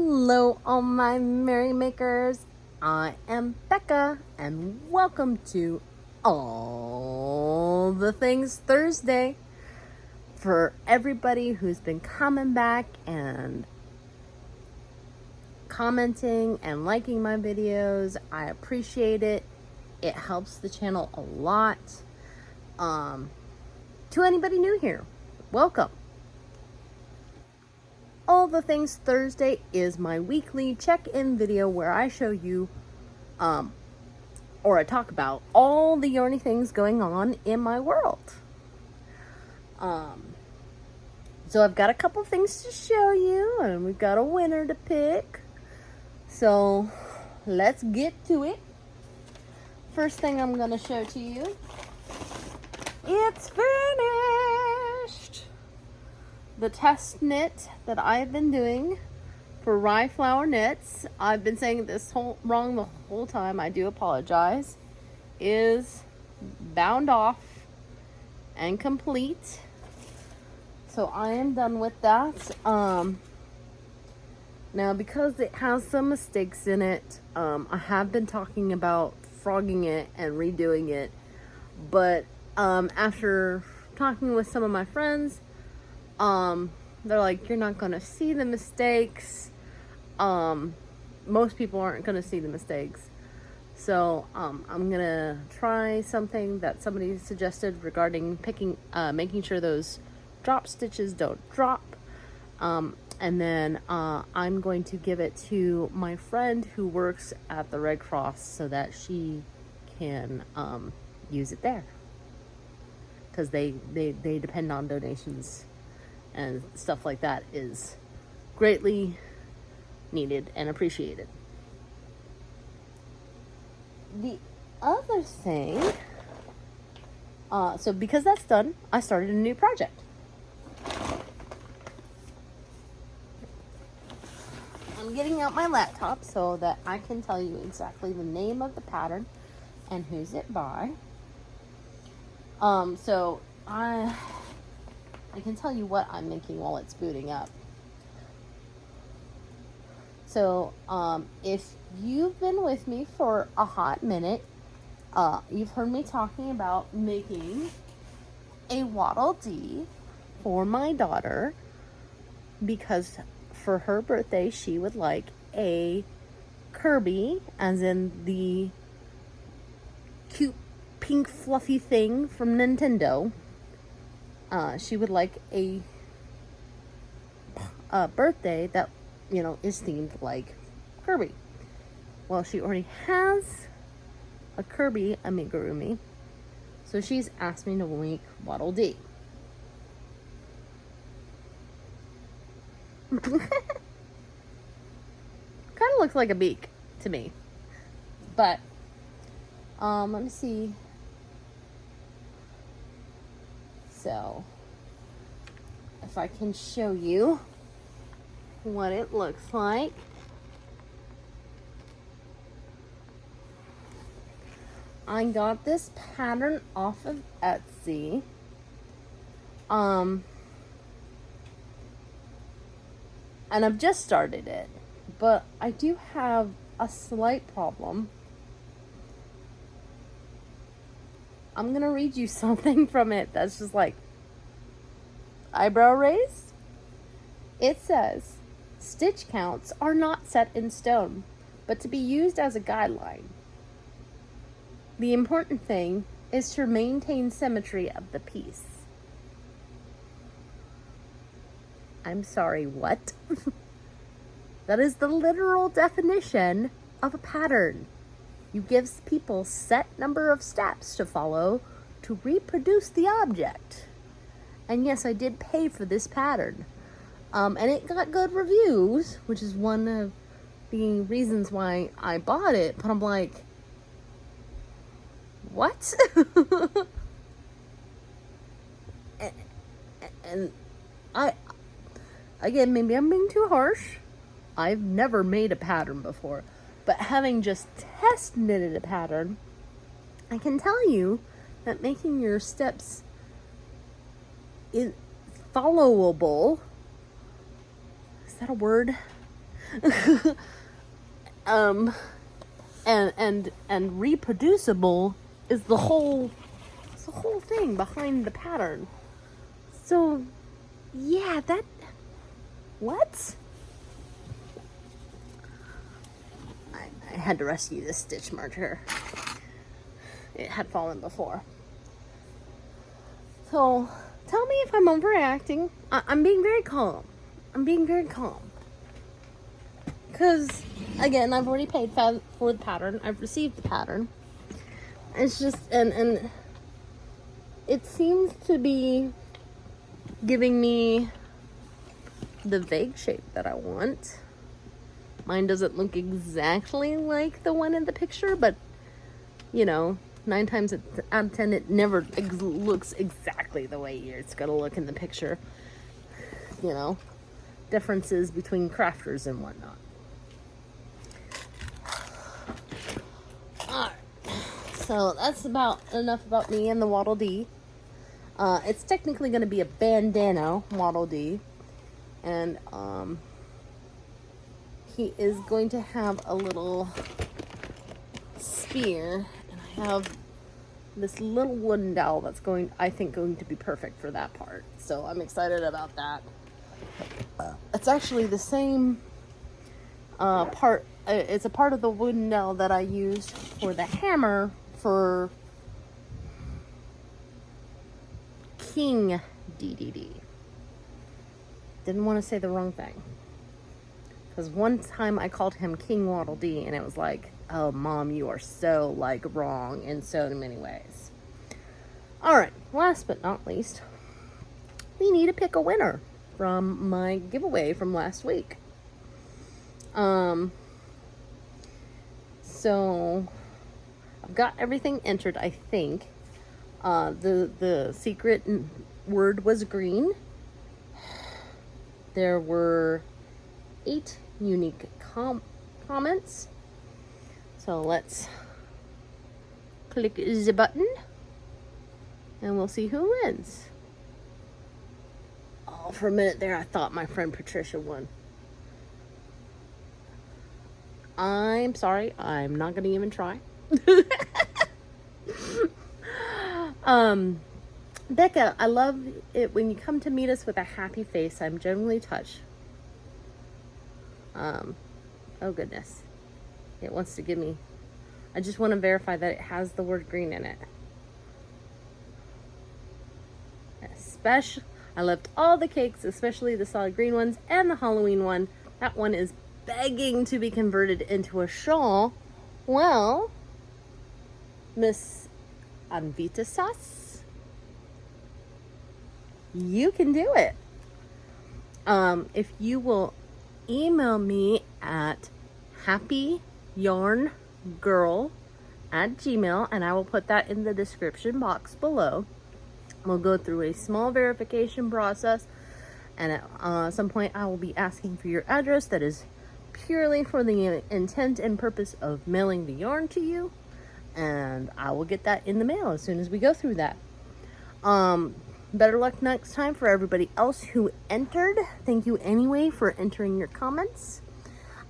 Hello, all my merrymakers. I am Becca, and welcome to All the Things Thursday. For everybody who's been coming back and commenting and liking my videos, I appreciate it. It helps the channel a lot. To anybody new here, welcome. All the Things Thursday is my weekly check-in video where I show you, or I talk about all the yarny things going on in my world. So I've got a couple things to show you, and we've got a winner to pick. So let's get to it. First thing I'm gonna show to you, it's finished. The test knit that I've been doing for Rye Flower Knits, I've been saying this wrong the whole time, I do apologize, is bound off and complete. So I am done with that. Now because it has some mistakes in it, I have been talking about frogging it and redoing it, but after talking with some of my friends, they're like, you're not gonna see the mistakes. Most people aren't gonna see the mistakes. So I'm gonna try something that somebody suggested regarding making sure those drop stitches don't drop. And then I'm going to give it to my friend who works at the Red Cross so that she can use it there, because they depend on donations, and stuff like that is greatly needed and appreciated. The other thing, so because that's done, I started a new project. I'm getting out my laptop so that I can tell you exactly the name of the pattern and who's it by. So I can tell you what I'm making while it's booting up. So, if you've been with me for a hot minute, you've heard me talking about making a Waddle Dee for my daughter, because for her birthday, she would like a Kirby, as in the cute pink fluffy thing from Nintendo. She would like a birthday that, you know, is themed like Kirby. Well, she already has a Kirby amigurumi, so she's asked me to make Waddle Dee. Kind of looks like a beak to me, but let me see. So if I can show you what it looks like. I got this pattern off of Etsy. And I've just started it, but I do have a slight problem. I'm gonna read you something from it that's just like eyebrow raised. It says, stitch counts are not set in stone, but to be used as a guideline. The important thing is to maintain symmetry of the piece. I'm sorry, what? That is the literal definition of a pattern. You give people set number of steps to follow to reproduce the object. And yes, I did pay for this pattern. And it got good reviews, which is one of the reasons why I bought it. But I'm like, what? and again, maybe I'm being too harsh. I've never made a pattern before. But having just test knitted a pattern, I can tell you that making your steps followable, is that a word? And reproducible is the whole thing behind the pattern. So yeah, that what? I had to rescue this stitch marker. It had fallen before. So tell me if I'm overreacting. I'm being very calm. I'm being very calm. Because, again, I've already paid for the pattern. I've received the pattern. It's just, and it seems to be giving me the vague shape that I want. Mine doesn't look exactly like the one in the picture, but, you know, 9 times out of 10, it never looks exactly the way it's gonna look in the picture. You know, differences between crafters and whatnot. Alright, so that's about enough about me and the Waddle Dee. It's technically gonna be a bandana Waddle Dee, and he is going to have a little spear, and I have this little wooden dowel that's I think going to be perfect for that part. So I'm excited about that. It's actually the same part. It's a part of the wooden dowel that I used for the hammer for King DDD. Didn't want to say the wrong thing. Because one time I called him King Waddle Dee, and it was like, oh, Mom, you are so, like, wrong in so many ways. Alright, last but not least, we need to pick a winner from my giveaway from last week. So, I've got everything entered, I think. The secret word was green. There were 8 unique comments. So let's click the button and we'll see who wins. Oh, for a minute there I thought my friend Patricia won. I'm sorry, I'm not gonna even try. Becca, I love it when you come to meet us with a happy face. I'm genuinely touched. Oh goodness. It wants to give me, I just want to verify that it has the word green in it. I loved all the cakes, especially the solid green ones and the Halloween one. That one is begging to be converted into a shawl. Well, Miss Anvita Sauce, you can do it. If you will email me at happyyarngirl@gmail.com, and I will put that in the description box below. We'll go through a small verification process, and at some point I will be asking for your address. That is purely for the intent and purpose of mailing the yarn to you, and I will get that in the mail as soon as we go through that. Better luck next time for everybody else who entered. Thank you anyway for entering your comments.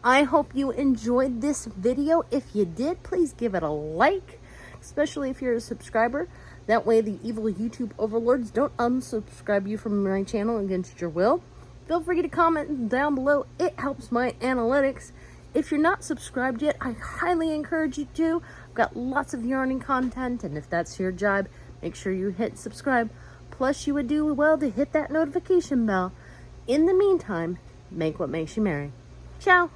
I hope you enjoyed this video. If you did, please give it a like, especially if you're a subscriber. That way the evil YouTube overlords don't unsubscribe you from my channel against your will. Feel free to comment down below. It helps my analytics. If you're not subscribed yet, I highly encourage you to. I've got lots of yarning content, and if that's your job, make sure you hit subscribe. Plus, you would do well to hit that notification bell. In the meantime, make what makes you merry. Ciao!